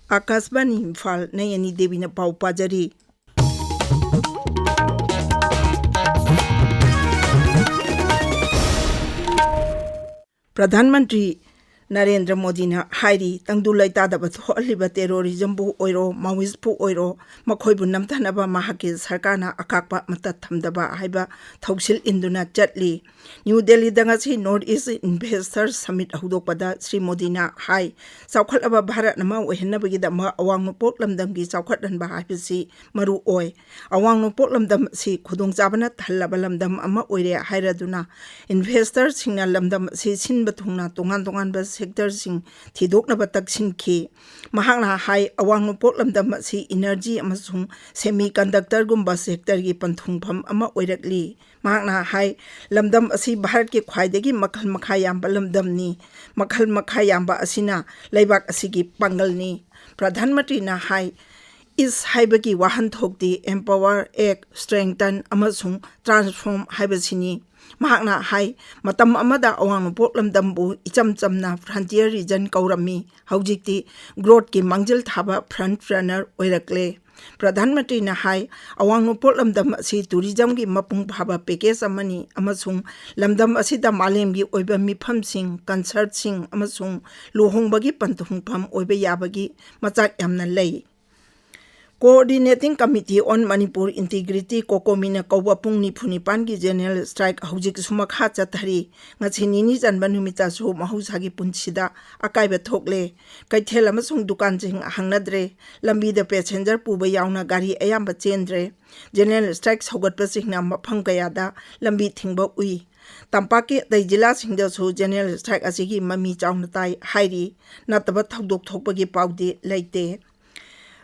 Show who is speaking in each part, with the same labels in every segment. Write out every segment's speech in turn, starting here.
Speaker 1: Akashbani Imphal Nayani Devi na pau pajari. Pradhan Mantri Narendra Modi na hairi tangdulai tadaba tholiba terrorism bu oiro Maoist bu oiro makhoi bu namthanaba mahaki sarkarna akakpa mata thamdaba haiba thausil induna chatli. New Delhi dangasi North East Investors Summit hudokpada Sri Modi na hai saukhalaba Bharat nama ohenabagi dama awang nopok lamdam gi saukhatdan ba haibisi maru oi awang nopok lamdam si khudong chabana thallaba lamdam ama oire hairaduna investors singna lamdam si sinba thungna tongan tongan ba sector sing thidoknaba taksinki mahakna hai awang nopok lamdam si energy amasung semiconductor gumba sector gi panthungpham ama oirakli mahakna hai lamdam asi Bharat ke khwaidagi makhal makha yamba lamdam ni makhal makha yamba asina laibak asigi pangal ni Pradhan Mantri na hai is haibagi wahan thokdi empower act strengthen amasung transform haibasini mahakna hai matam amada awang nopok lamdam bu icham chamna frontier region kaurami haujikti growth ki mangjil thaba front runner oirakle Pradhan Mantri na hai awang nopok lamdam asi tourism gi mapung phaba package amani amasung lamdam asida malem gi oiba mifam sing concert sing amasung luhongbagi panthungpham oiba yabagi machak yamna lei Coordinating Committee on Manipur Integrity Kokomina Kawapung Nipunipan ki General Strike Hujik Sumakha Chathari Ngachinini Janba Numita Su Mahusagi Punsida Akaiba Thokle Kaithel amasung dukan jing hangnadre lambi da passenger puba yauna gari ayamba chendre General Strike Saugatpa singna mafam kayada lambi thingba ui Tampaki dai jila singda su General Strike asigi mami chauna tai hairi nataba thodok thokpagi paudi leite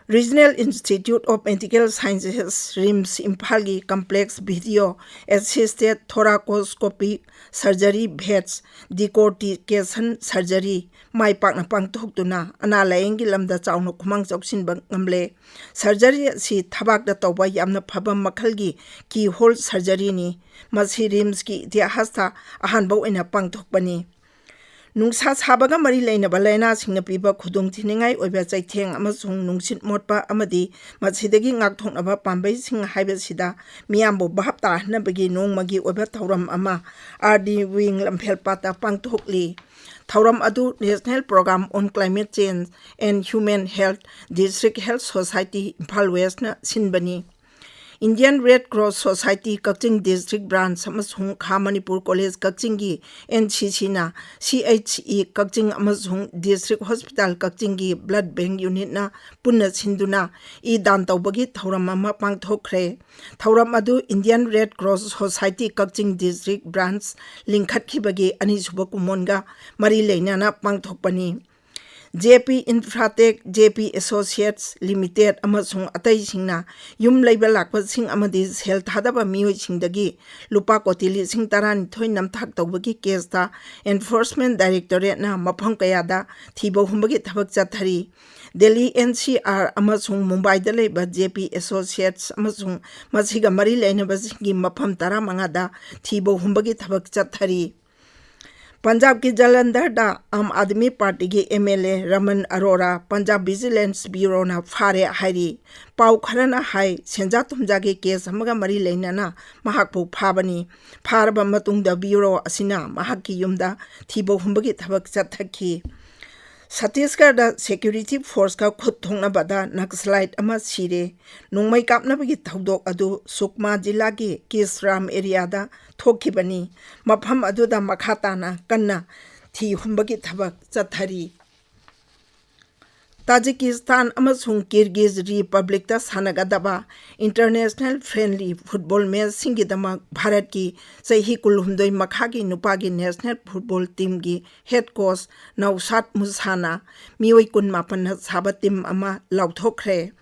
Speaker 1: Regional Institute of Medical Sciences RIMS Imphal gi complex video assisted thoracoscopic surgery VETS decortication surgery mai pakna pangthoktuna analayeng gi lamda chawna khumang choksin bang ngamle surgery si thabak da tawba yamna phabam makhal gi keyhole surgery ni masi RIMS ki itihasta ahan baw ina pangthokpani Nungsa sabaga mari lainaba laina singna piba khudong thiningai oiba chaitheng amasung nungsit motpa amadi masidagi ngakthoknaba pambai sing haiba sida miyambo bahapta nabagi nongmagi oiba thauram ama RD wing lamphel pata pangthokli Thauram adu National Program on Climate Change and Human Health District Health Society Imphal West na sinbani Indian Red Cross Society Kakching District Branch amasung Kha Manipur College Kakching gi NCC na CHE Kakching amasung District Hospital Kakching gi Blood Bank Unit na punna sinduna I dan tawbagi thauram ama pangthokre thauram adu Indian Red Cross Society Kakching District Branch lingkhat khibagi ani suba kumonga mari leinana pangthokpani JP Infratech JP Associates Limited amasung atai singna yum leiba lakpa sing amadi sel thadaba mioi singdagi lupa koti lising tarani thoi namthak tawbagi case ta Enforcement Directorate na mafam kayada thiba humbagi thabak chathari Delhi NCR amasung Mumbai da leiba JP Associates amasung masiga mari leinaba singi mafam tara mangada thiba humbagi thabak chathari Punjab ki Jalandhar da Aam Aadmi Party ki MLA Raman Arora Punjab Vigilance Bureau na phare hairi pau kharana hai senja tumja ge case amaga mari leinana mahakpu phabani pharba matungda bureau asina mahakki yumda thibo humbagi thabak chathaki Chhattisgarh da security force ka khut thongna bada Naxalite ama sire nongmai kapna bagi thodok adu Sukma jilla ki Kisram area da thokibani mafam adu da makhata na kanna thi humbagi thabak chathari Tajikistan amasung Kyrgyz Republic ta sanagadaba international friendly football match singidama Bharat ki sahi kulhumdoi makhagi nupagi national football team gi head coach Nausat Musana mioi kun mapan saba team ama lauthokre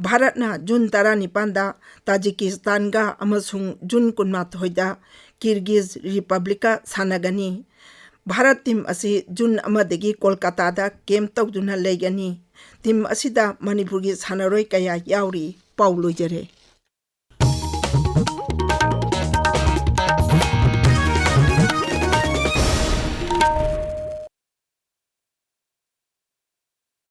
Speaker 1: Bharat na June 19 da Tajikistan ga amasung June 19 da Kyrgyz Republic ka sanagani Bharat team asi June amadagi Kolkata da game tawduna leigani Team asida Manipur gi sanaroi kaya yauri Paulo jere